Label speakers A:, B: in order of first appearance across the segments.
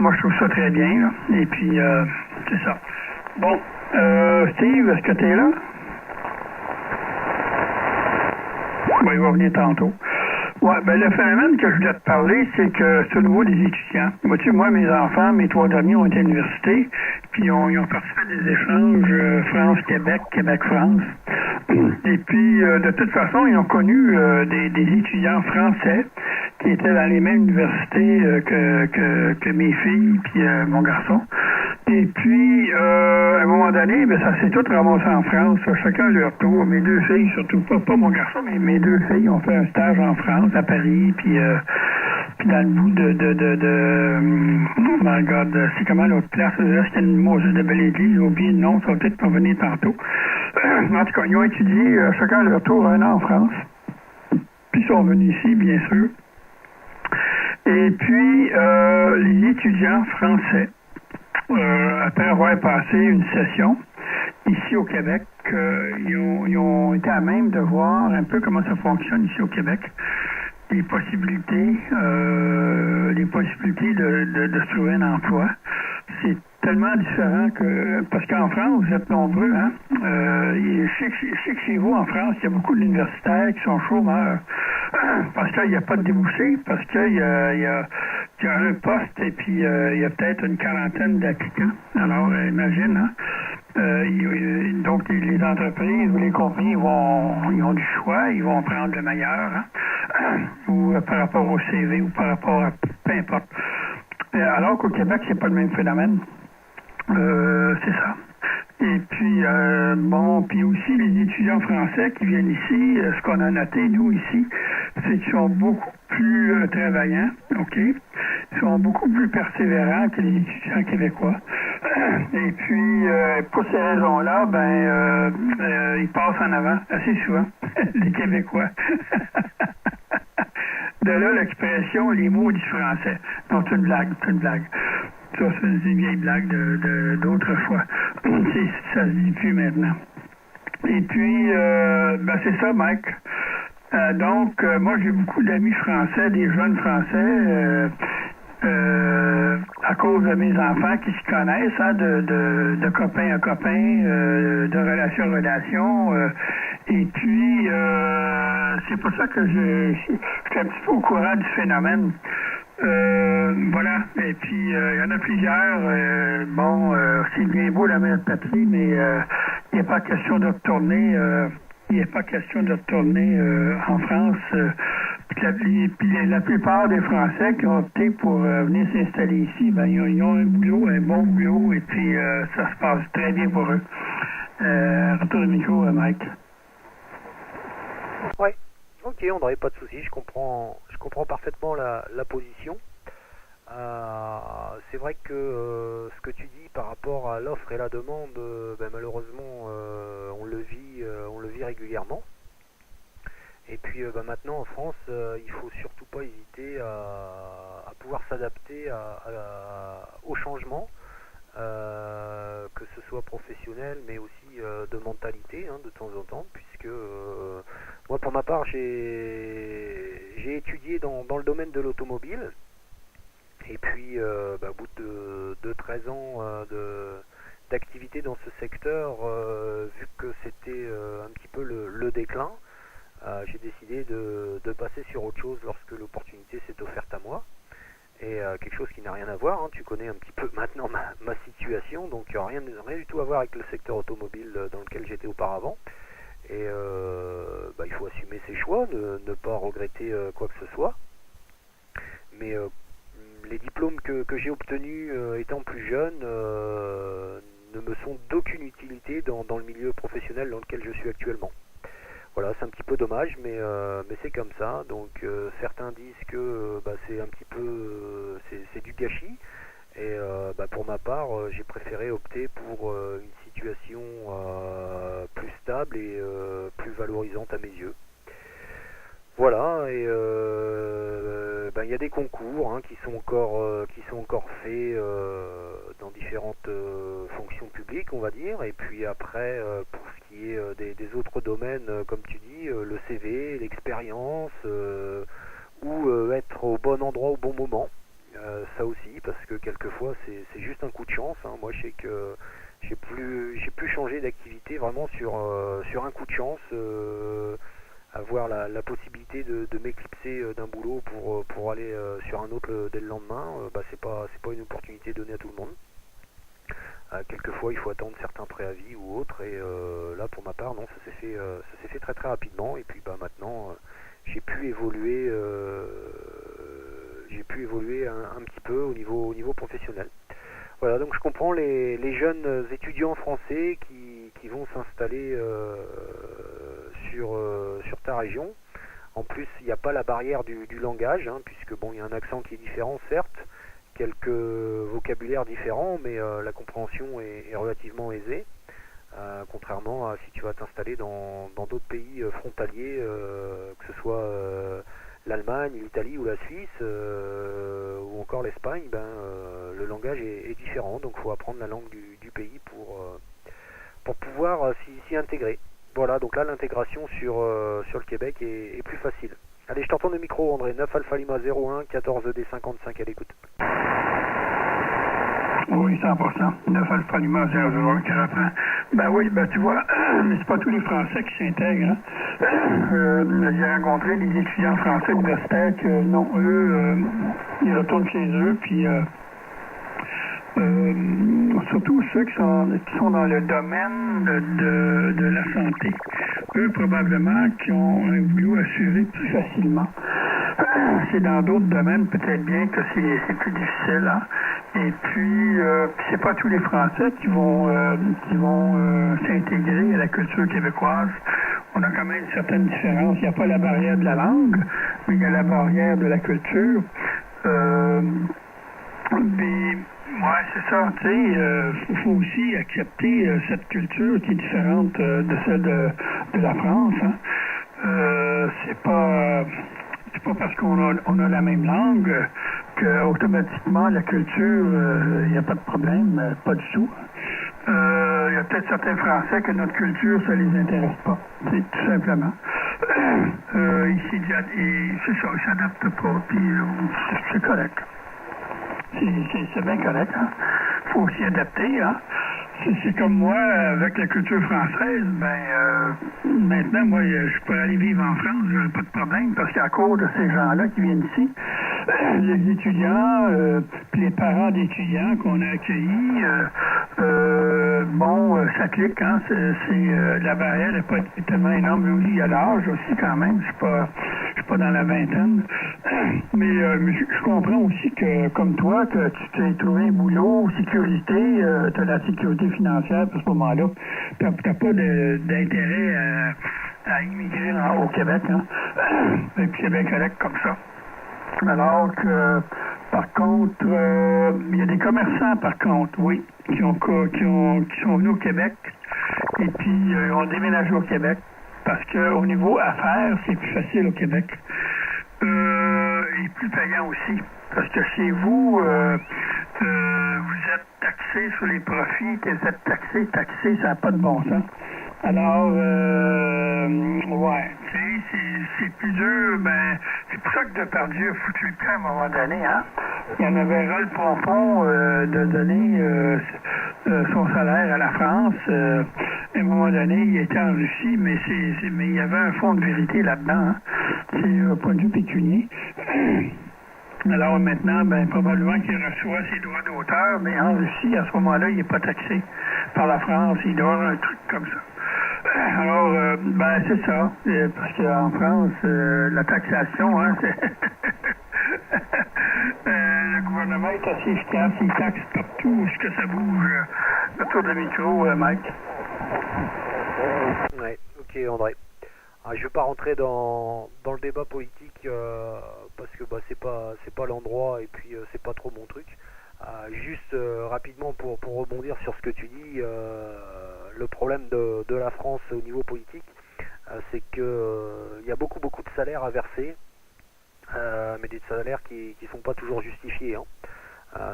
A: moi, je trouve ça très bien. Là. Et puis, c'est ça. Bon, Steve, est-ce que tu es là? Ben, il va venir tantôt. Ouais, ben le phénomène que je voulais te parler, c'est que c'est au niveau des étudiants. Vois-tu, moi, mes enfants, mes 3 derniers ont été à l'université, puis ils ont participé à des échanges France-Québec, Québec-France. Et puis, de toute façon, ils ont connu des étudiants français qui étaient dans les mêmes universités que mes filles puis mon garçon. Et puis, à un moment donné, ben, ça s'est tout ramassé en France, chacun à leur tour. Mes 2 filles, surtout pas mon garçon, mais mes 2 filles ont fait un stage en France, à Paris, puis dans le bout oh my God, c'est comment l'autre place? Est-ce qu'il y a une Moses de belle église? J'ai oublié le nom, ça va peut-être pas venir tantôt. En tout cas, ils ont étudié chacun à leur tour 1 an en France. Puis ils sont venus ici, bien sûr. Et puis, les étudiants français, après avoir passé une session ici au Québec, ils ont été à même de voir un peu comment ça fonctionne ici au Québec, les possibilités de se trouver un emploi. C'est tellement différent que... Parce qu'en France, vous êtes nombreux, hein? Je sais que chez vous, en France, il y a beaucoup d'universitaires qui sont chômeurs. Parce qu'il n'y a pas de débouchés, parce qu'il y a un poste et puis il y a peut-être une quarantaine d'applicants. Alors, imagine, hein? Donc, les entreprises ou les compagnies, ils ont du choix, ils vont prendre le meilleur, hein? Ou par rapport au CV ou par rapport à... peu importe. Alors qu'au Québec, c'est pas le même phénomène. C'est ça. Et puis, puis aussi les étudiants français qui viennent ici, ce qu'on a noté, nous, ici, c'est qu'ils sont beaucoup plus travaillants, OK? Ils sont beaucoup plus persévérants que les étudiants québécois. Et puis, pour ces raisons-là, ils passent en avant assez souvent, les Québécois. De là, l'expression, les mots du français. Non, c'est une blague. Ça, c'est une vieille blague d'autrefois. Ça se dit plus maintenant. Et puis, c'est ça, Mike. Donc, moi, j'ai beaucoup d'amis français, des jeunes français, à cause de mes enfants qui se connaissent, hein, de copain à copain, de relation à relation. Et puis, c'est pour ça que j'étais un petit peu au courant du phénomène. Voilà. Et puis, il y en a plusieurs. C'est bien beau la mère patrie, mais il n'est pas question de retourner. Il n'est pas question de retourner en France. Puis la plupart des Français qui ont opté pour venir s'installer ici, ils ont un bon boulot, et puis ça se passe très bien pour eux. Retour au micro, Mike.
B: Ouais. Ok, on n'aurait pas de souci. Je comprends parfaitement la position. C'est vrai que ce que tu dis par rapport à l'offre et la demande, malheureusement, on le vit régulièrement. Et puis maintenant en France, il faut surtout pas hésiter à pouvoir s'adapter au changement, que ce soit professionnel, mais aussi de mentalité, hein, de temps en temps, puisque moi pour ma part j'ai étudié dans le domaine de l'automobile. Et puis, au bout de 13 ans d'activité dans ce secteur, vu que c'était un petit peu le déclin, j'ai décidé de passer sur autre chose lorsque l'opportunité s'est offerte à moi. Et quelque chose qui n'a rien à voir, hein, tu connais un petit peu maintenant ma situation, donc rien du tout à voir avec le secteur automobile dans lequel j'étais auparavant. Et il faut assumer ses choix, ne pas regretter quoi que ce soit. Mais les diplômes que j'ai obtenus étant plus jeune ne me sont d'aucune utilité dans le milieu professionnel dans lequel je suis actuellement. Voilà, c'est un petit peu dommage, mais c'est comme ça. Donc certains disent que c'est un petit peu c'est du gâchis. Et pour ma part, j'ai préféré opter pour une situation plus stable et plus valorisante à mes yeux. Voilà, et il y a des concours, hein, qui sont encore faits dans différentes fonctions publiques, on va dire. Et puis après, pour ce qui est des autres domaines, comme tu dis, le CV, l'expérience, ou être au bon endroit au bon moment. Ça aussi, parce que quelquefois c'est juste un coup de chance. Hein. Moi, je sais que j'ai pu changer d'activité vraiment sur un coup de chance, avoir la possibilité de m'éclipser d'un boulot pour aller sur un autre dès le lendemain. C'est pas une opportunité donnée à tout le monde. Quelquefois, il faut attendre certains préavis ou autres, et là, pour ma part, non, ça s'est fait très très rapidement. Et puis, maintenant, j'ai pu évoluer un petit peu au niveau professionnel. Voilà, donc je comprends les jeunes étudiants français qui vont s'installer sur ta région. En plus, il n'y a pas la barrière du langage, hein, puisque il y a un accent qui est différent, certes, quelques vocabulaires différents, mais la compréhension est relativement aisée, contrairement à si tu vas t'installer dans d'autres pays frontaliers, que ce soit l'Allemagne, l'Italie ou la Suisse, ou encore l'Espagne. Le langage est différent, donc il faut apprendre la langue du pays pour pouvoir s'y intégrer. Voilà, donc là l'intégration sur le Québec est plus facile. Allez, je t'entends le micro, André. 9 Alpha Lima 01 14 D55 à l'écoute.
A: Oui, 100%. 9 Alpha Lima 001 40. Oui, tu vois, c'est pas tous les Français qui s'intègrent. Hein. J'ai rencontré des étudiants français universitaires que, non, eux, ils retournent chez eux, puis surtout ceux qui sont dans le domaine de la santé. Eux, probablement, qui ont un boulot assuré plus facilement. C'est dans d'autres domaines, peut-être bien que c'est plus difficile. Hein. Et puis, c'est pas tous les Français qui vont s'intégrer à la culture québécoise. On a quand même une certaine différence. Il n'y a pas la barrière de la langue, mais il y a la barrière de la culture. Ouais, c'est ça, tu sais, faut aussi accepter cette culture qui est différente de celle de la France. Hein. C'est pas parce qu'on a la même langue que automatiquement la culture, il n'y a pas de problème, pas du tout. Il y a peut-être certains Français que notre culture, ça les intéresse pas, tout simplement. C'est ça, ils s'adaptent pas, puis c'est correct. C'est bien correct. Hein? Faut s'y adapter. Hein? C'est comme moi, avec la culture française, maintenant, moi, je peux aller vivre en France, j'aurais pas de problème, parce qu'à cause de ces gens-là qui viennent ici, les étudiants, puis les parents d'étudiants qu'on a accueillis, ça clique, hein, la barrière n'est pas tellement énorme, mais oui, il y a l'âge aussi quand même, je suis pas dans la vingtaine, mais je comprends aussi que, comme toi, que tu t'es trouvé un boulot, sécurité, tu as la sécurité financière à ce moment-là, tu n'as pas d'intérêt à immigrer au Québec, hein, et puis c'est bien correct comme ça. Alors que, par contre, il y a des commerçants, par contre, oui, qui sont venus au Québec et puis ont déménagé au Québec parce qu'au niveau affaires, c'est plus facile au Québec. Et plus payant aussi. Parce que chez vous, vous êtes taxé sur les profits, vous êtes taxé, ça n'a pas de bon sens. Alors, ouais, tu sais, c'est plus dur, c'est pour ça que Depardieu a foutu le camp à un moment donné, hein. Il y en avait ras le pompon de donner son salaire à la France. À un moment donné, il était en Russie, mais il y avait un fond de vérité là-dedans, hein. C'est un point de vue pécunier. Alors maintenant, probablement qu'il reçoit ses droits d'auteur, mais en Russie, à ce moment-là, il n'est pas taxé par la France. Il doit avoir un truc comme ça. Alors, c'est ça. Parce qu'en France, la taxation, hein, c'est... le gouvernement est assez efficace. Il taxe partout où ce que ça bouge. Autour de micro, Mike.
B: Ouais, ok, André. Je ne veux pas rentrer dans le débat politique parce que c'est pas l'endroit et puis c'est pas trop mon truc. Juste rapidement pour rebondir sur ce que tu dis, le problème de la France au niveau politique, c'est que il y a beaucoup de salaires à verser, mais des salaires qui sont pas toujours justifiés, hein.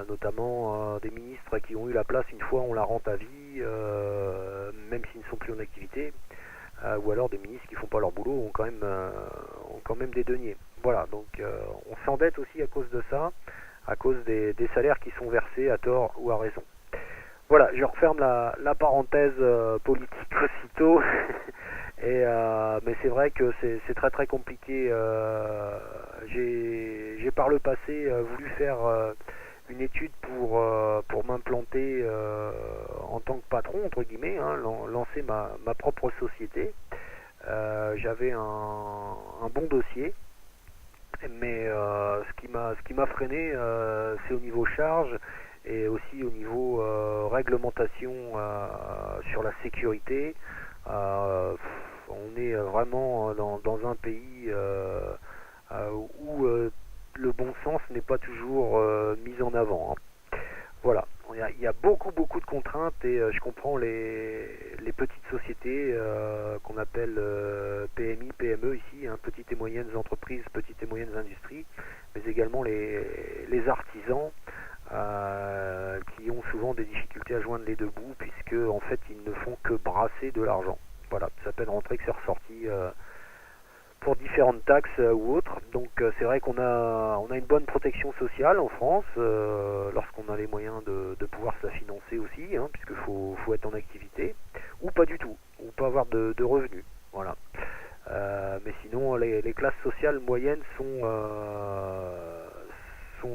B: Notamment des ministres qui ont eu la place une fois on la rend à vie, même s'ils ne sont plus en activité. Ou alors des ministres qui font pas leur boulot ont quand même des deniers. Voilà, donc on s'endette aussi à cause de ça. à cause des salaires qui sont versés à tort ou à raison. Voilà, je referme la parenthèse politique aussitôt. Mais c'est vrai que c'est très très compliqué. J'ai par le passé voulu faire une étude pour m'implanter en tant que patron, entre guillemets, hein, lancer ma propre société. J'avais un bon dossier, mais ce qui m'a freiné, c'est au niveau charge et aussi au niveau réglementation sur la sécurité. On est vraiment dans un pays où le bon sens n'est pas toujours mis en avant, hein. Voilà, il y a beaucoup de contraintes et je comprends les petites sociétés qu'on appelle PMI, PME ici, hein, petites et moyennes entreprises, petites et moyennes industries, mais également les artisans qui ont souvent des difficultés à joindre les deux bouts puisque en fait ils ne font que brasser de l'argent. Voilà, ça peut rentrer que c'est ressorti pour différentes taxes ou autres. Donc c'est vrai qu'on a une bonne protection sociale en France lorsqu'on a les moyens de pouvoir se la financer aussi, hein, puisqu'il faut être en activité, ou pas du tout, ou pas avoir de revenus. Voilà. Mais sinon les classes sociales moyennes sont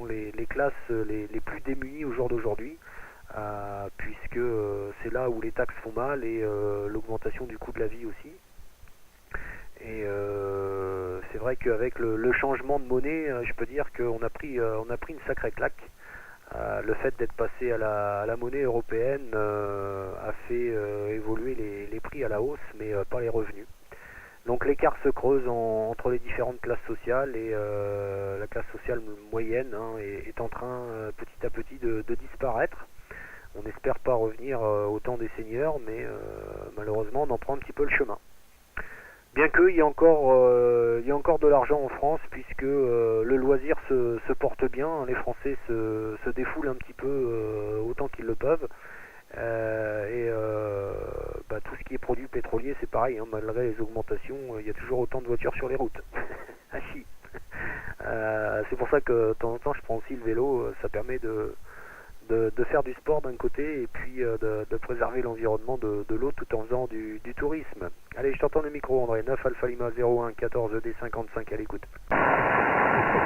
B: les classes les plus démunies au jour d'aujourd'hui, puisque c'est là où les taxes font mal et l'augmentation du coût de la vie aussi. Et c'est vrai qu'avec le changement de monnaie, je peux dire qu'on a pris une sacrée claque. Le fait d'être passé à la monnaie européenne a fait évoluer les prix à la hausse, mais pas les revenus. Donc l'écart se creuse entre les différentes classes sociales et la classe sociale moyenne, hein, est en train petit à petit de disparaître. On n'espère pas revenir au temps des seigneurs, mais malheureusement on en prend un petit peu le chemin. Bien qu'il y a encore de l'argent en France, puisque le loisir se porte bien, hein, les Français se défoulent un petit peu autant qu'ils le peuvent. Tout ce qui est produit pétrolier, c'est pareil, hein, malgré les augmentations, il y a toujours autant de voitures sur les routes. Ah si. C'est pour ça que de temps en temps je prends aussi le vélo, ça permet de faire du sport d'un côté et puis de préserver l'environnement de l'autre tout en faisant du tourisme. Allez, je t'entends le micro, André. 9 Alpha Lima 01 14 D55 à l'écoute.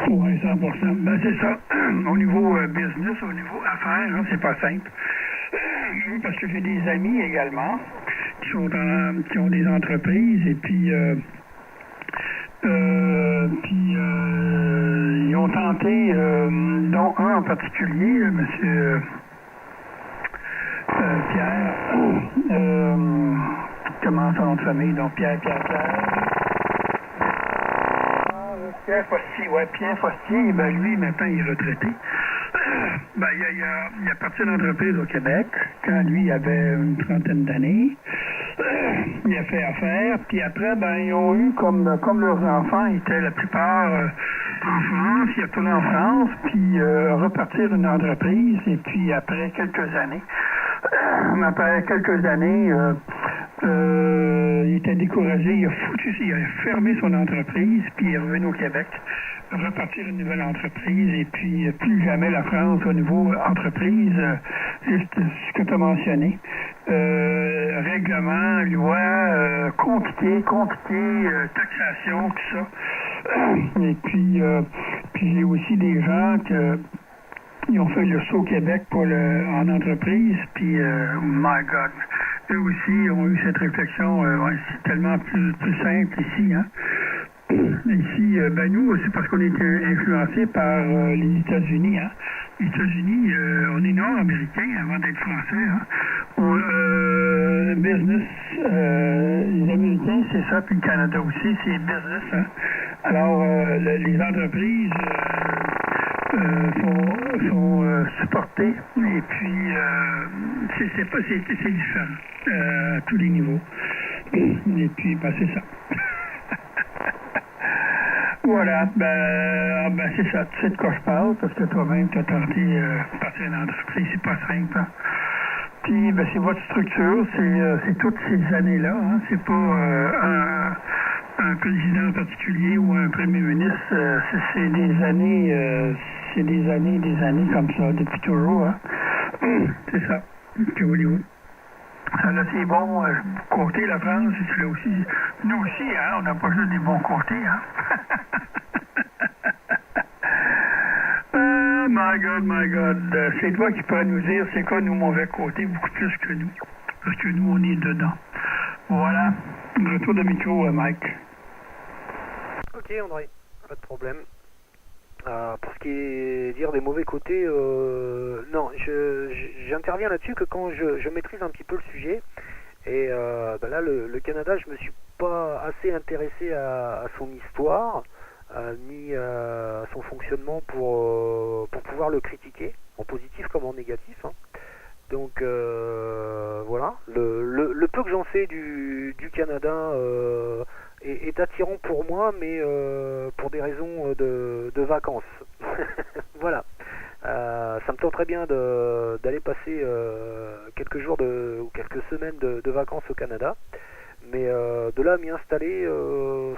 A: Oui, 100%. Ben, c'est ça. Au niveau business, au niveau affaires, hein, c'est pas simple. Parce que j'ai des amis également qui ont des entreprises et puis ils ont tenté, dont un en particulier, monsieur Pierre, comment son nom de famille, donc Pierre Fostier, ouais, Pierre Fostier, ben lui, maintenant, il est retraité. Ben, il a parti d'une entreprise au Québec, quand lui avait une trentaine d'années. Il a fait affaire, puis après, ben, ils ont eu, comme leurs enfants étaient la plupart en France, il est retourné en France, puis repartir une entreprise, et puis après quelques années, il était découragé, il a fermé son entreprise, puis il est revenu au Québec, repartir une nouvelle entreprise, et puis plus jamais la France au niveau entreprise, juste ce que tu as mentionné. Règlement, loi, quantité, taxation, tout ça. Et puis j'ai aussi des gens qui ont fait le saut au Québec en entreprise, puis my God, eux aussi ont eu cette réflexion, c'est tellement plus simple ici, hein. Ici, ben nous, c'est parce qu'on est influencé par les États-Unis, hein. Les États-Unis, on est nord-américains avant d'être français, hein. Business, les Américains, c'est ça, puis le Canada aussi, c'est business, hein. Alors, les entreprises sont supportées, et puis c'est différent à tous les niveaux. Et puis, ben, c'est ça. Voilà, ben c'est ça, tu sais de quoi je parle, parce que toi-même, tu as tenté de partir une entreprise, c'est pas simple, hein. Puis, ben, c'est votre structure, c'est toutes ces années-là, hein. C'est pas un président en particulier ou un premier ministre, c'est des années, c'est des années comme ça, depuis toujours. Hein. C'est ça. Que voulez-vous? Ça là, c'est bon côté, la France, c'est là aussi. Nous aussi, hein, on n'a pas juste des bons côtés. Hein. Oh my God. C'est toi qui peux nous dire c'est quoi nos mauvais côtés, beaucoup plus que nous. Parce que nous, on est dedans. Voilà. Retour de micro, Mike.
B: Ok, André, pas de problème. Pour ce qui est dire des mauvais côtés, non, j'interviens là-dessus que quand je maîtrise un petit peu le sujet. Et là, le Canada, je me suis pas assez intéressé à son histoire, ni à son fonctionnement pour pouvoir le critiquer, en positif comme en négatif. Hein. Donc voilà, le peu que j'en sais du Canada est attirant pour moi, mais pour des raisons de vacances. Voilà. Ça me tenterait bien d'aller passer quelques jours ou quelques semaines de vacances au Canada, mais de là à m'y installer,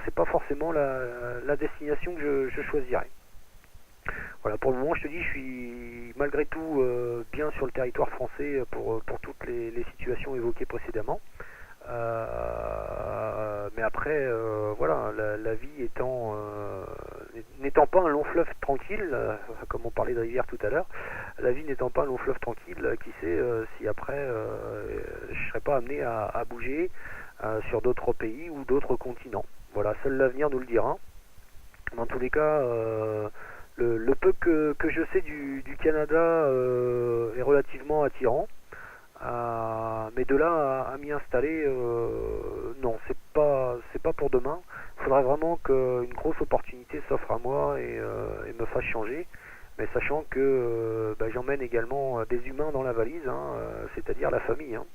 B: c'est pas forcément la destination que je choisirais. Voilà, pour le moment, je te dis, je suis malgré tout bien sur le territoire français pour toutes les situations évoquées précédemment. Mais après, voilà, la vie n'étant pas un long fleuve tranquille, comme on parlait de rivière tout à l'heure, la vie n'étant pas un long fleuve tranquille, qui sait si après je serais pas amené à bouger sur d'autres pays ou d'autres continents. Voilà, seul l'avenir nous le dira. Dans tous les cas, le peu que je sais du Canada est relativement attirant. Mais de là à m'y installer, non, c'est pas pour demain. Il faudrait vraiment qu'une grosse opportunité s'offre à moi et me fasse changer, mais sachant que j'emmène également des humains dans la valise, hein, c'est-à-dire la famille. Hein.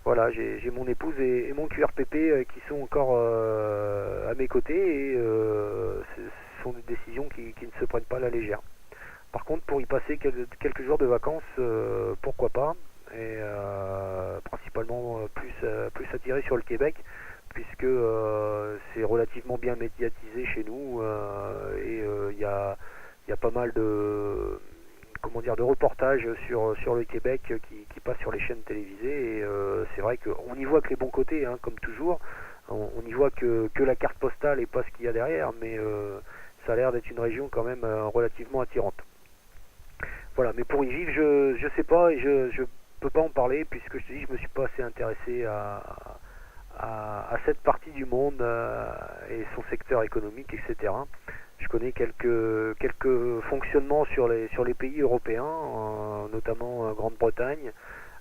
B: Voilà, j'ai mon épouse et mon QRPP qui sont encore à mes côtés et ce sont des décisions qui ne se prennent pas à la légère. Par contre, pour y passer quelques jours de vacances, pourquoi pas, et principalement plus attiré sur le Québec, puisque c'est relativement bien médiatisé chez nous et il y a pas mal de reportages sur le Québec qui passent sur les chaînes télévisées et c'est vrai qu'on y voit que les bons côtés, hein, comme toujours. On y voit que la carte postale et pas ce qu'il y a derrière, mais ça a l'air d'être une région quand même relativement attirante. Voilà, mais pour y vivre, je sais pas et je peux pas en parler puisque je te dis, je me suis pas assez intéressé à cette partie du monde et son secteur économique, etc. Je connais quelques fonctionnements sur les pays européens, notamment Grande-Bretagne,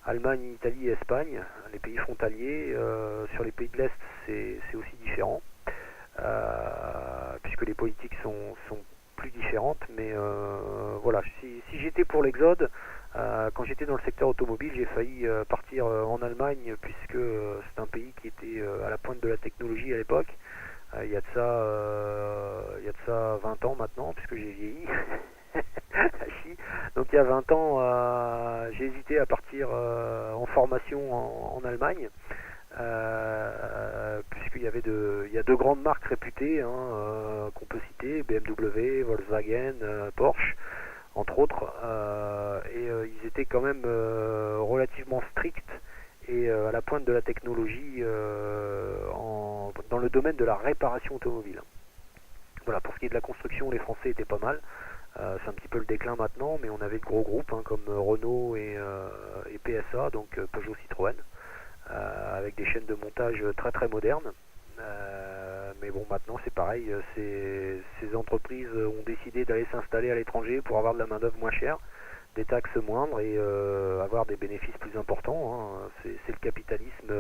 B: Allemagne, Italie et Espagne, les pays frontaliers. Sur les pays de l'Est, c'est aussi différent, puisque les politiques sont plus différentes. Mais voilà, si j'étais pour l'exode, quand j'étais dans le secteur automobile, j'ai failli partir en Allemagne, puisque c'est un pays qui était à la pointe de la technologie à l'époque. Il y a de ça 20 ans maintenant, puisque j'ai vieilli. Donc il y a 20 ans, j'ai hésité à partir en formation en Allemagne, puisqu'il y avait il y a deux grandes marques réputées, hein, qu'on peut citer, BMW, Volkswagen, Porsche, entre autres, et ils étaient quand même relativement stricts et à la pointe de la technologie dans le domaine de la réparation automobile. Voilà, pour ce qui est de la construction, les Français étaient pas mal. C'est un petit peu le déclin maintenant, mais on avait de gros groupes, hein, comme Renault et PSA, donc Peugeot Citroën, avec des chaînes de montage très très modernes. Mais bon, maintenant c'est pareil, ces entreprises ont décidé d'aller s'installer à l'étranger pour avoir de la main d'œuvre moins chère, des taxes moindres et avoir des bénéfices plus importants. Hein. C'est le capitalisme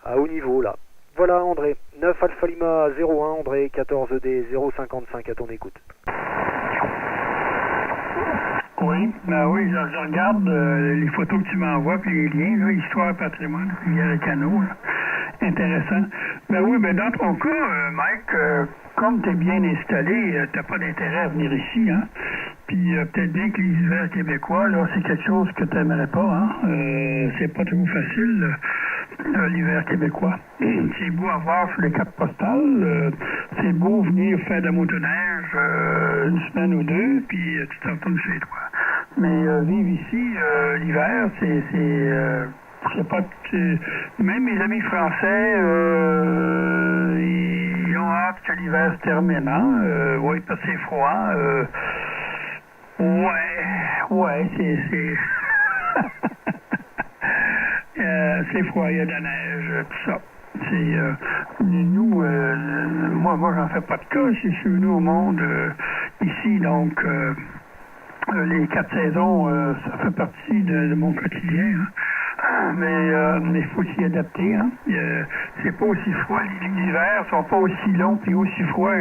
B: à haut niveau là. Voilà André, 9 Alpha Lima 01, André 14D 055 à ton écoute.
A: Oui, oui, je regarde les photos que tu m'envoies puis les liens, là, Histoire, patrimoine, Rivière-et-Canaux, intéressant. Oui, dans ton cas, Mike, comme tu es bien installé, tu n'as pas d'intérêt à venir ici, hein. Puis peut-être bien que les hivers québécois, là, c'est quelque chose que tu n'aimerais pas, hein. C'est pas toujours facile. l'hiver québécois. C'est beau à voir sur les cartes postales. C'est beau venir faire de la motoneige une semaine ou deux, puis tu te retournes chez toi. Mais vivre ici, l'hiver, je sais pas, même mes amis français, ils ont hâte que l'hiver se termine, hein? Oui, parce que c'est froid. Ouais, c'est... c'est froid, il y a de la neige, tout ça. Nous, moi, j'en fais pas de cas. Je suis venu au monde ici, donc les 4 saisons, ça fait partie de mon quotidien. Hein. Mais il faut s'y adapter. Hein. C'est pas aussi froid. Les hivers sont pas aussi longs puis aussi froids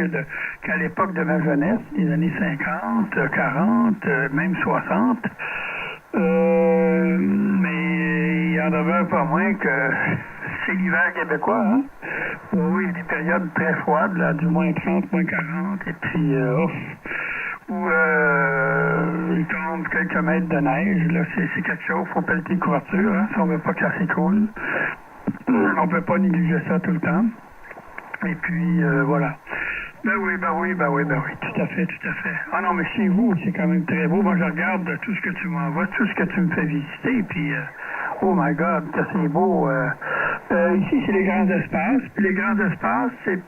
A: qu'à l'époque de ma jeunesse, les années 50, 40, même 60. Mais il en demeure pas moins que c'est l'hiver québécois, hein? Oui, il y a des périodes très froides, là, du moins 30, moins 40, et puis où il tombe quelques mètres de neige, là, c'est quelque chose, il faut pelleter les couvertures, hein, si on veut pas que ça s'écoule. On peut pas négliger ça tout le temps. Et puis, voilà. Ben oui, tout à fait. Ah non, mais chez vous, c'est quand même très beau. Moi, je regarde tout ce que tu m'envoies, tout ce que tu me fais visiter, puis, oh my God, que c'est beau. Ici, c'est les grands espaces, puis les grands espaces, c'est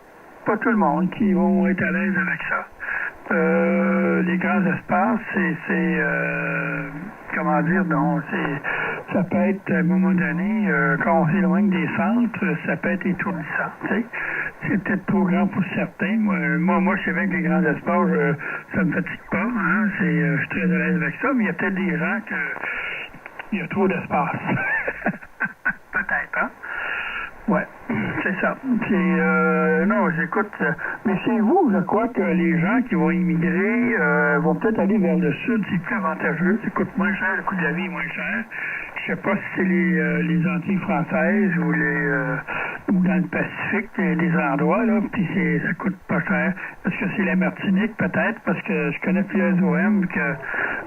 A: pas tout le monde qui vont être à l'aise avec ça. Les grands espaces, comment dire, non, ça peut être, à un moment donné, quand on s'éloigne des centres, ça peut être étourdissant, tu sais. C'est peut-être trop grand pour certains. Moi, je sais bien que les grands espaces, ça me fatigue pas, hein. Je suis très à l'aise avec ça, mais il y a peut-être des gens il y a trop d'espace. Peut-être, hein? Ouais, c'est ça. Non, j'écoute. Mais chez vous, je crois que les gens qui vont immigrer vont peut-être aller vers le sud. C'est plus avantageux. Ça coûte moins cher, le coût de la vie est moins cher. Je sais pas si c'est les Antilles françaises ou dans le Pacifique, il y a des endroits, là, puis ça coûte pas cher. Est-ce que c'est la Martinique, peut-être? Parce que je connais plusieurs OM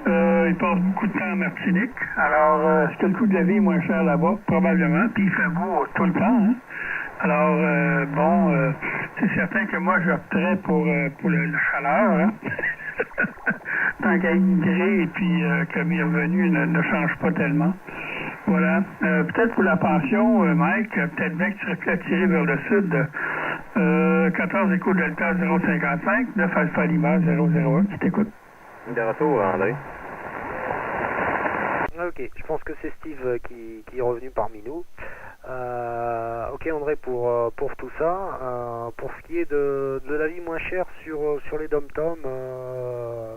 A: ils passent beaucoup de temps en Martinique. Alors, est-ce que le coût de la vie est moins cher là-bas? Probablement. Puis il fait beau tout le temps, hein? Alors, c'est certain que moi, j'opterais pour la chaleur, hein? Tant qu'à immigrer et puis que mes revenus ne changent pas tellement. Voilà. Peut-être pour la pension, Mike, peut-être bien que tu serais plus attiré vers le sud. 14 Écho Delta 055, 9 Alpha Lima 001, qui t'écoute.
C: De retour, André.
B: Ok, je pense que c'est Steve qui est revenu parmi nous. Ok André, pour tout ça, pour ce qui est de la vie moins chère sur les dom-toms,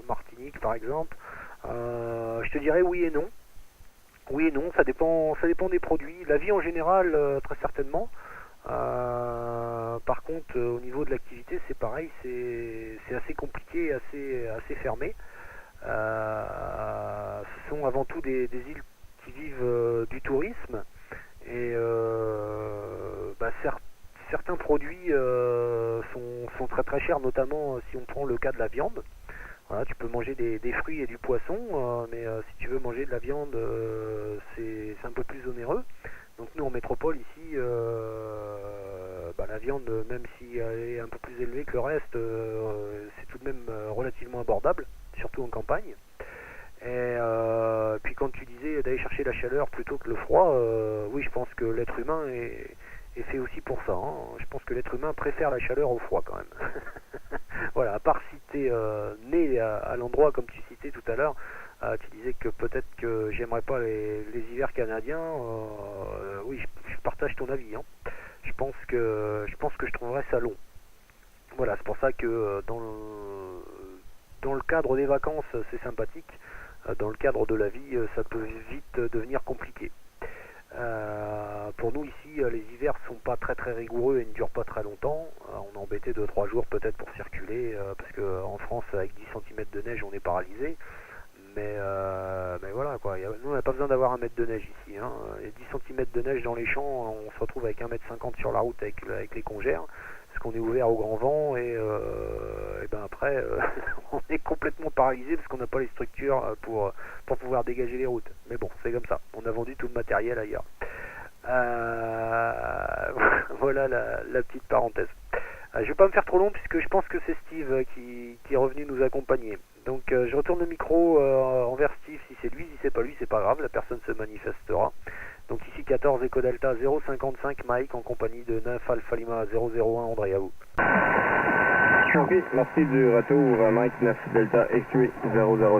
B: Martinique par exemple, je te dirais oui et non. Oui et non, ça dépend des produits. La vie en général, très certainement. Par contre, au niveau de l'activité, c'est pareil, c'est assez compliqué, assez fermé. Ce sont avant tout des îles qui vivent du tourisme et certains produits sont très très chers, notamment si on prend le cas de la viande. Voilà, tu peux manger des fruits et du poisson, mais si tu veux manger de la viande, c'est un peu plus onéreux. Donc nous en métropole ici, la viande, même si elle est un peu plus élevée que le reste, c'est tout de même relativement abordable, surtout en campagne. Et puis quand tu disais d'aller chercher la chaleur plutôt que le froid, oui, je pense que l'être humain est fait aussi pour ça. Hein. Je pense que l'être humain préfère la chaleur au froid quand même. Voilà, à part si tu es né à l'endroit comme tu citais tout à l'heure, tu disais que peut-être que j'aimerais pas les hivers canadiens. Oui, je partage ton avis. Hein. Je pense que je trouverais ça long. Voilà, c'est pour ça que dans le cadre des vacances, c'est sympathique. Dans le cadre de la vie, ça peut vite devenir compliqué. Pour nous ici, les hivers sont pas très très rigoureux et ne durent pas très longtemps. On est embêté 2-3 jours peut-être pour circuler, parce qu'en France, avec 10 cm de neige, on est paralysé. Mais voilà quoi, nous on n'a pas besoin d'avoir 1 mètre de neige ici. Hein. Et 10 cm de neige dans les champs, on se retrouve avec 1,50 m sur la route avec les congères. Parce qu'on est ouvert au grand vent et après on est complètement paralysé parce qu'on n'a pas les structures pour pouvoir dégager les routes. Mais bon, c'est comme ça, on a vendu tout le matériel ailleurs. Voilà la petite parenthèse. Je vais pas me faire trop long puisque je pense que c'est Steve qui est revenu nous accompagner. Donc je retourne le micro envers Steve. Si c'est lui, si c'est pas lui, c'est pas grave, la personne se manifestera. Donc ici 14 Echo Delta 055 Mike en compagnie de 9 Alpha Lima 001 André, à vous.
C: Ok, merci du retour, Mike 9 Delta X8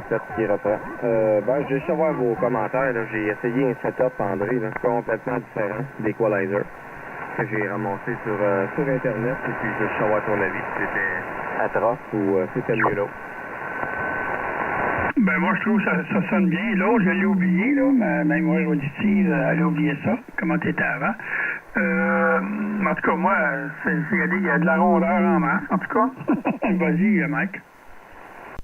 C: 007 qui reprend. Je vais savoir vos commentaires. J'ai essayé un setup, André, là, complètement différent d'Equalizer que j'ai ramassé sur Internet, et puis je veux savoir ton avis, si c'était atroce ou c'était mieux l'autre.
A: Ben moi je trouve que ça sonne bien. L'autre, je l'ai oublié, là. Ma mémoire auditive, elle a oublié ça, comment t'étais avant. En tout cas, moi, il y a de la rondeur en masse, en tout cas. Vas-y, Mike.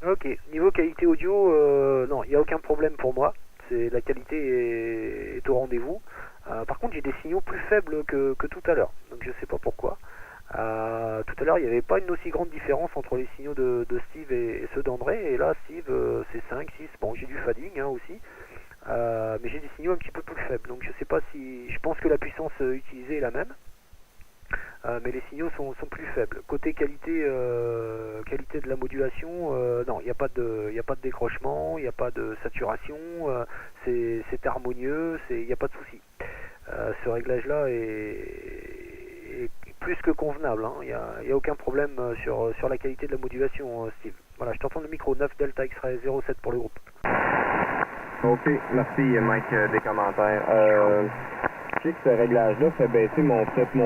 B: Ok, niveau qualité audio, non, il n'y a aucun problème pour moi. La qualité est au rendez-vous. Par contre, j'ai des signaux plus faibles que tout à l'heure, donc je sais pas pourquoi. Tout à l'heure, il n'y avait pas une aussi grande différence entre les signaux de Steve et ceux d'André, et là, Steve, c'est 5, 6, bon, j'ai du fading aussi, mais j'ai des signaux un petit peu plus faibles, donc je sais pas si... Je pense que la puissance utilisée est la même, mais les signaux sont plus faibles. Côté qualité de la modulation, non, il n'y a pas de décrochement, il n'y a pas de saturation, c'est harmonieux, il n'y a pas de souci. Ce réglage-là est plus que convenable, hein. Il n'y a aucun problème sur la qualité de la modulation, Steve. Voilà, je t'entends le micro 9 Delta X-Ray 07 pour le groupe.
C: Ok, merci Mike des commentaires. Je sais que ce réglage-là fait baisser mon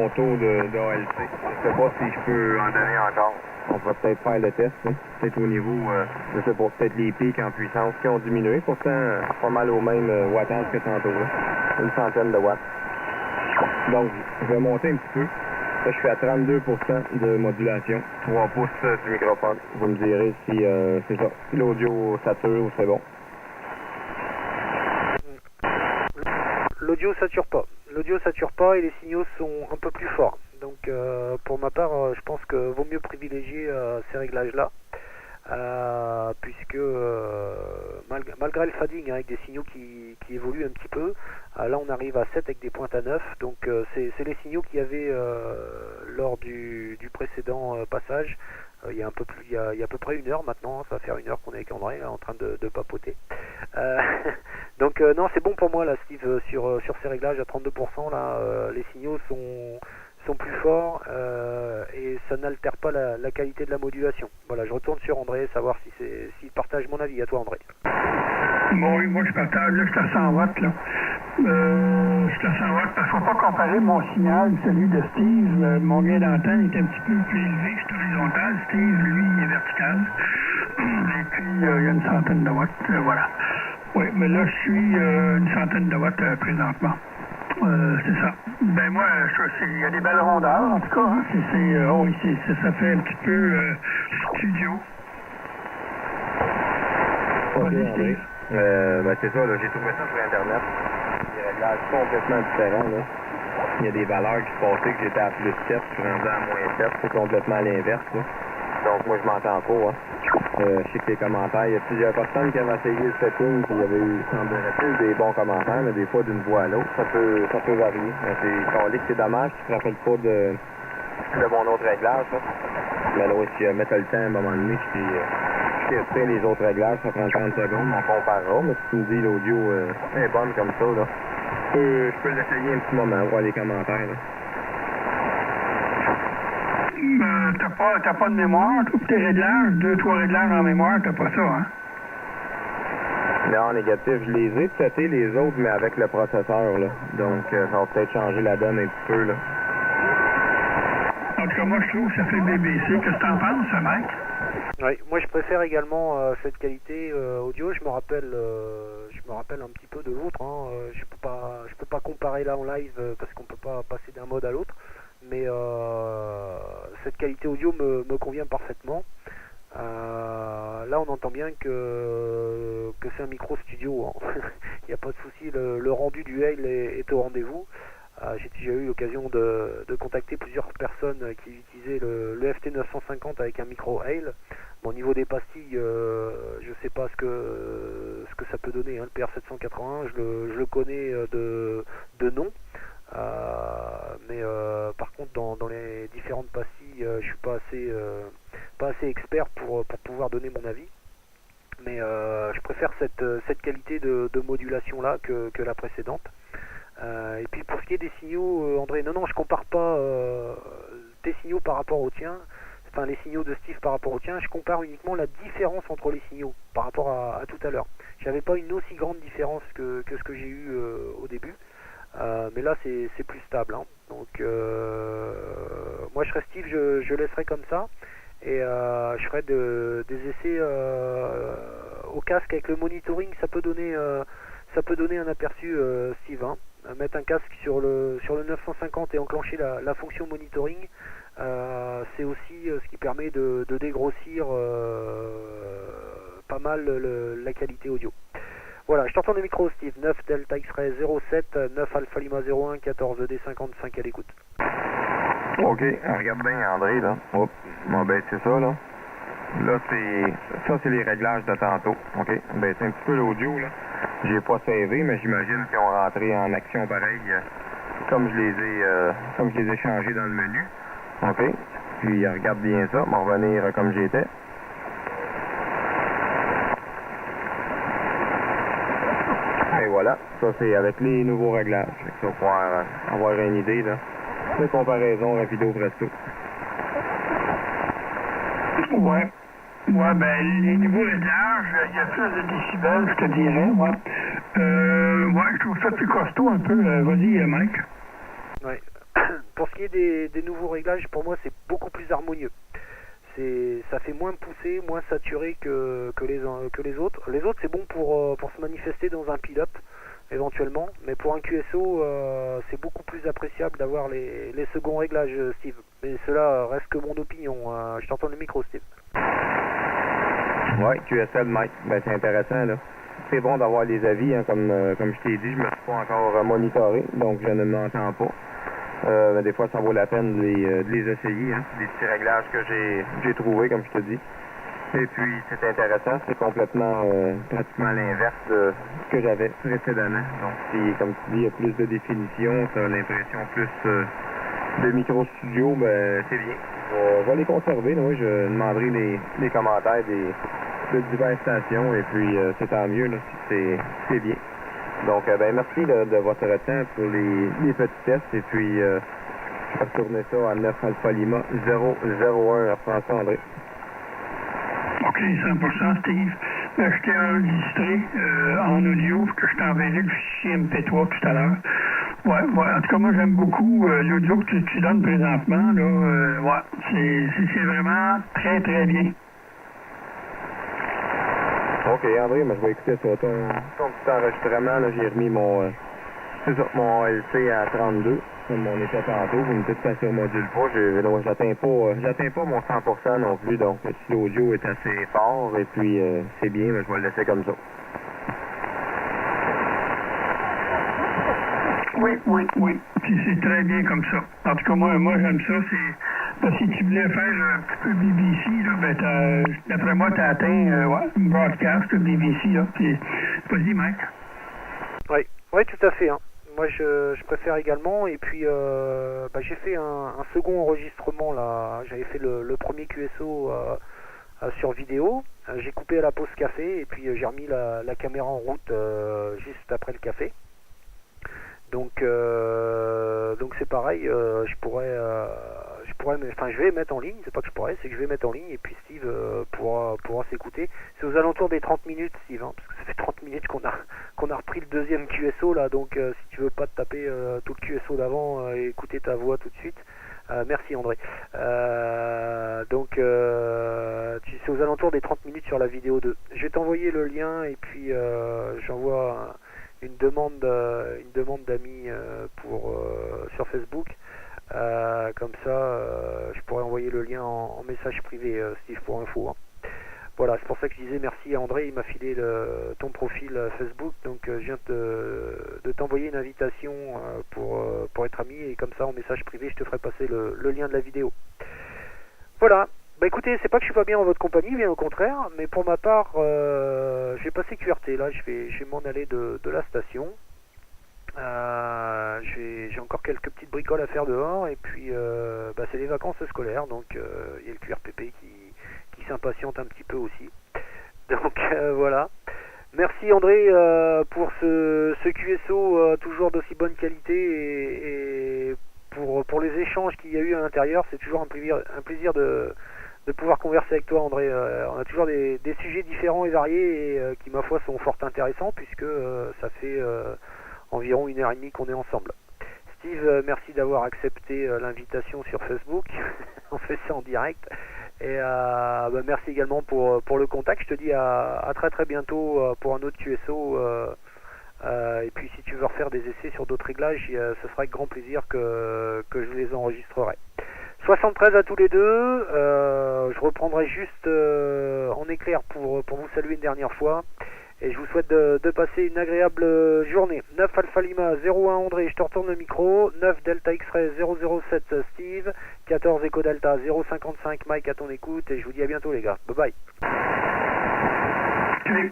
C: taux d'ALC. Je sais pas si je peux en donner encore. On va peut-être faire le test, hein. Peut-être au niveau, je sais pas, peut-être les pics en puissance qui ont diminué. Pourtant, pas mal au même wattage que tantôt, là. Une centaine de watts. Donc, je vais monter un petit peu. Là, je suis à 32% de modulation. 3 pouces du microphone. Vous me direz si c'est ça. Si l'audio sature ou c'est bon.
B: L'audio sature pas. L'audio sature pas et les signaux sont un peu plus forts. Donc pour ma part, je pense que vaut mieux privilégier ces réglages-là, puisque malgré le fading, avec des signaux qui évoluent un petit peu, là on arrive à 7 avec des pointes à 9, donc c'est les signaux qu'il y avait lors du précédent passage. Il y a à peu près 1 heure maintenant, ça va faire 1 heure qu'on est avec André là, en train de papoter. Donc non, c'est bon pour moi là, Steve, sur ces réglages à 32%, là, les signaux sont plus forts et ça n'altère pas la qualité de la modulation. Voilà, je retourne sur André, savoir s'il partage mon avis. À toi, André.
A: Bon, oui, moi je partage, là je suis à 100 watts là. Je suis à 100 watts parce qu'il ne faut pas comparer mon signal, celui de Steve. Mon gain d'antenne est un petit peu plus élevé, je suis horizontal. Steve, lui, il est vertical. Et puis il y a une centaine de watts, voilà. Oui, mais là je suis une centaine de watts présentement. C'est ça. Ben moi, il y a des belles rondeurs, en tout cas. Hein. Ça fait un petit peu studio.
C: Ok, André. C'est ça, là, j'ai trouvé ça sur Internet. Des réglages complètement différents, là. Il y a des valeurs qui se passaient que j'étais à plus 7, je suis rendu à moins 7, c'est complètement à l'inverse, là. Donc moi je m'entends pas, hein. Je sais que les commentaires, il y a plusieurs personnes qui avaient essayé le setting, puis il y avait eu, semblerait-il, des bons commentaires, mais des fois d'une voix à l'autre, ça peut varier. Mais c'est dommage, tu te rappelles pas de mon autre réglage, là. Mais là, si jamais t'as le temps, à un moment donné, je testerai les autres réglages, ça prend 30 secondes, on comparera, mais si tu me dis l'audio est bonne comme ça, là, je peux l'essayer un petit moment, voir les commentaires, là.
A: T'as pas de mémoire, toi, pour tes réglages, 2-3 réglages en mémoire, t'as pas ça, hein?
C: Non, négatif, je les ai setés les autres, mais avec le processeur, là. Donc, ça va peut-être changer la donne un petit peu, là.
A: En tout cas, moi, je trouve que ça fait BBC. Qu'est-ce que t'en penses, Mike?
B: Oui, moi je préfère également cette qualité audio. Je me rappelle un petit peu de l'autre. Hein. Je peux pas comparer là en live parce qu'on peut pas passer d'un mode à l'autre. Mais cette qualité audio me convient parfaitement. Là, on entend bien que c'est un micro studio. Hein. Il n'y a pas de souci. Le rendu du Hale est au rendez-vous. J'ai déjà eu l'occasion de contacter plusieurs personnes qui utilisaient le FT950 avec un micro Hale. Bon, au niveau des pastilles, je sais pas ce que ça peut donner, hein, le PR781, je le connais de nom. Mais par contre dans les différentes pastilles, je suis pas assez expert pour pouvoir donner mon avis. Mais je préfère cette qualité de modulation là que la précédente. Et puis pour ce qui est des signaux, André, non, je compare pas tes signaux par rapport aux tiens, enfin les signaux de Steve par rapport aux tiens, je compare uniquement la différence entre les signaux par rapport à tout à l'heure. J'avais pas une aussi grande différence que ce que j'ai eu au début, mais là c'est plus stable. Hein. Donc moi je serais Steve, je laisserai comme ça, et je ferai des essais au casque avec le monitoring, ça peut donner un aperçu, Steve. Hein. Mettre un casque sur le 950 et enclencher la fonction monitoring, c'est aussi ce qui permet de dégrossir pas mal la qualité audio. Voilà, je t'entends le micro, Steve. 9 Delta X-Ray 07, 9 Alpha Lima 01, 14 D55 à l'écoute.
C: OK, regarde bien, André, là. Hop, on va baisser ça, là. Là, c'est les réglages de tantôt. OK, baisser un petit peu l'audio, là. J'ai pas savé, mais j'imagine qu'ils ont rentré en action pareil, comme je les ai changés dans le menu. OK, puis regarde bien ça, on va revenir comme j'étais. Et voilà, ça c'est avec les nouveaux réglages. Ça va pouvoir avoir une idée, là, de comparaison rapido presto.
A: Ouais. Ouais, ben, les niveaux réglages, il y a plus de décibels, je te dirais, ouais. Ouais, je trouve ça plus costaud un peu. Vas-y, Mike.
B: Ouais. Pour ce qui est des nouveaux réglages, pour moi, c'est beaucoup plus harmonieux. Ça fait moins poussé, moins saturé que les autres. Les autres, c'est bon pour se manifester dans un pile-up, éventuellement. Mais pour un QSO, c'est beaucoup plus appréciable d'avoir les seconds réglages, Steve. Mais cela reste que mon opinion. Je t'entends le micro, Steve.
C: Ouais, QSL, Mike. Ben, c'est intéressant, là. C'est bon d'avoir les avis, hein, comme je t'ai dit, je me suis pas encore monitoré, donc je ne m'entends pas. Mais des fois, ça vaut la peine de les essayer, hein. Des petits réglages que j'ai trouvés, comme je te dis. Et puis, c'est intéressant, c'est complètement pratiquement l'inverse de ce que j'avais précédemment. Donc, comme tu dis, il y a plus de définition, tu as l'impression plus de micro-studio, ben, c'est bien. Je vais les conserver, là, oui, je demanderai les commentaires de diverses stations, et puis c'est tant mieux, là, c'est bien. Donc, ben, merci de votre temps pour les petits tests, et puis je vais retourner ça à 9 Alpha Lima 001 François-André.
A: OK, 100%, Steve. Je t'ai enregistré en audio, que je t'enverrai le fichier MP3 tout à l'heure. Ouais, en tout cas, moi, j'aime beaucoup l'audio que tu donnes présentement, là. Ouais, c'est vraiment très, très bien.
C: OK, André, mais je vais écouter ça. Ton petit enregistrement, là, j'ai remis mon LC à 32, comme on était tantôt. Vous me dites que sur module pas. J'atteins pas mon 100% non plus, donc si l'audio est assez fort, et puis c'est bien, mais je vais le laisser comme ça.
A: Oui. Puis c'est très bien comme ça. En tout cas, moi j'aime ça. Si tu voulais faire un petit peu BBC, là, ben d'après moi, tu as atteint une broadcast BBC. Là, puis, vas-y, Mike.
B: Oui, tout à fait. Hein. Moi, je préfère également. Et puis, j'ai fait un second enregistrement. Là. J'avais fait le premier QSO sur vidéo. J'ai coupé à la pause café. Et puis, j'ai remis la caméra en route juste après le café. Donc c'est pareil, je vais mettre en ligne, c'est pas que je pourrais, c'est que je vais mettre en ligne, et puis Steve pourra s'écouter. C'est aux alentours des 30 minutes, Steve, hein, parce que ça fait 30 minutes qu'on a repris le deuxième QSO là, donc si tu veux pas te taper tout le QSO d'avant et écouter ta voix tout de suite, merci André. C'est aux alentours des 30 minutes sur la vidéo 2. Je vais t'envoyer le lien, et puis j'envoie une demande d'amis sur Facebook, comme ça je pourrais envoyer le lien en message privé, Steve, pour info, hein. Voilà, c'est pour ça que je disais merci à André, il m'a filé ton profil Facebook, donc je viens de t'envoyer une invitation pour être ami, et comme ça en message privé je te ferai passer le lien de la vidéo. Voilà. Bah écoutez, c'est pas que je suis pas bien en votre compagnie, bien au contraire, mais pour ma part, je vais passer QRT, là, je vais m'en aller de la station. J'ai encore quelques petites bricoles à faire dehors, et puis c'est les vacances scolaires, donc il y a le QRPP qui s'impatiente un petit peu aussi. Donc voilà. Merci André pour ce QSO toujours d'aussi bonne qualité, et pour les échanges qu'il y a eu à l'intérieur. C'est toujours un plaisir de pouvoir converser avec toi André. On a toujours des sujets différents et variés, et qui ma foi sont fort intéressants, puisque ça fait environ 1h30 qu'on est ensemble. Steve, merci d'avoir accepté l'invitation sur Facebook. On fait ça en direct. Et merci également pour le contact. Je te dis à très très bientôt pour un autre QSO. Et puis si tu veux refaire des essais sur d'autres réglages, ce sera avec grand plaisir que je les enregistrerai. 73 à tous les deux. Je reprendrai juste en éclair pour vous saluer une dernière fois. Et je vous souhaite de passer une agréable journée. 9 Alpha Lima 01 André, je te retourne le micro. 9 Delta X-Ray 007 Steve. 14 Echo Delta 055 Mike à ton écoute. Et je vous dis à bientôt les gars. Bye bye.
A: Okay.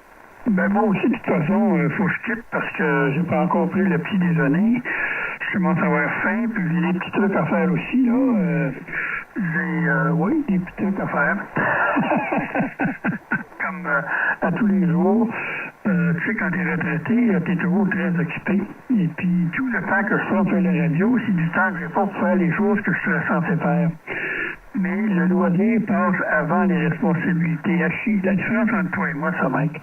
A: Ben moi aussi, de toute façon, faut que je quitte parce que j'ai pas encore pris le petit déjeuner. Je commence à avoir faim, puis j'ai des petits trucs à faire aussi, là. Oui, des petits trucs à faire. Comme à tous les jours. Tu sais, quand tu es retraité, tu es toujours très occupé. Et puis, tout le temps que je fais sur la radio, c'est du temps que j'ai pas pour faire les choses que je serais censé faire. Mais le loisir passe avant les responsabilités. La différence entre toi et moi, ça, Mike.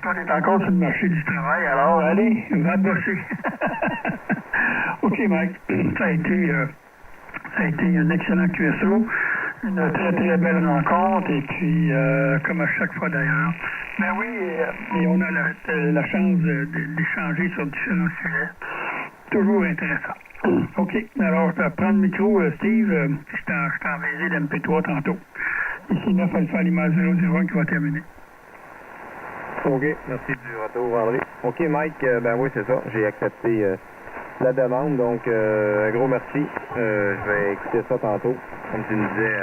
A: Toi, t'es encore sur le marché du travail, alors allez, va bosser. OK, Mike. Ça a été un excellent QSO. Une très très belle rencontre, et puis comme à chaque fois d'ailleurs. Mais oui, et on a la chance d'échanger sur différents sujets. Toujours intéressant. OK, alors je vais prendre le micro, Steve, je t'enverrai l'MP3 tantôt. Ici 9 Alpha Lima 001 qui va terminer.
C: OK, merci du retour André. OK Mike, ben oui c'est ça, j'ai accepté la demande, donc un gros merci. Je vais écouter ça tantôt. Comme tu nous disais,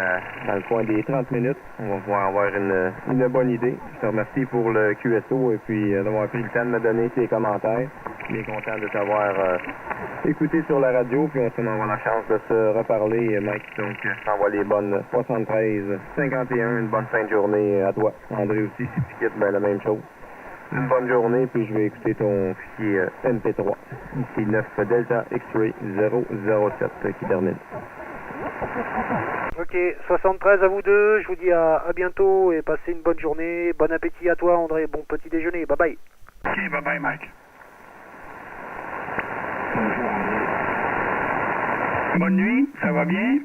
C: dans le coin des 30 minutes, on va pouvoir avoir une bonne idée. Je te remercie pour le QSO et puis d'avoir pris le temps de me donner tes commentaires. Bien content de t'avoir écouté sur la radio, puis on va avoir la chance de se reparler, Mike. Donc, je t'envoie les bonnes 73-51, une bonne fin de journée à toi. André aussi, si tu quittes, ben la même chose. Une bonne journée, puis je vais écouter ton fichier MP3. Ici 9 Delta X-Ray 007 qui termine.
B: Ok, 73 à vous deux, je vous dis à bientôt et passez une bonne journée. Bon appétit à toi André, bon petit déjeuner, bye bye.
A: Ok, bye bye Mike. Bonne nuit, ça va bien?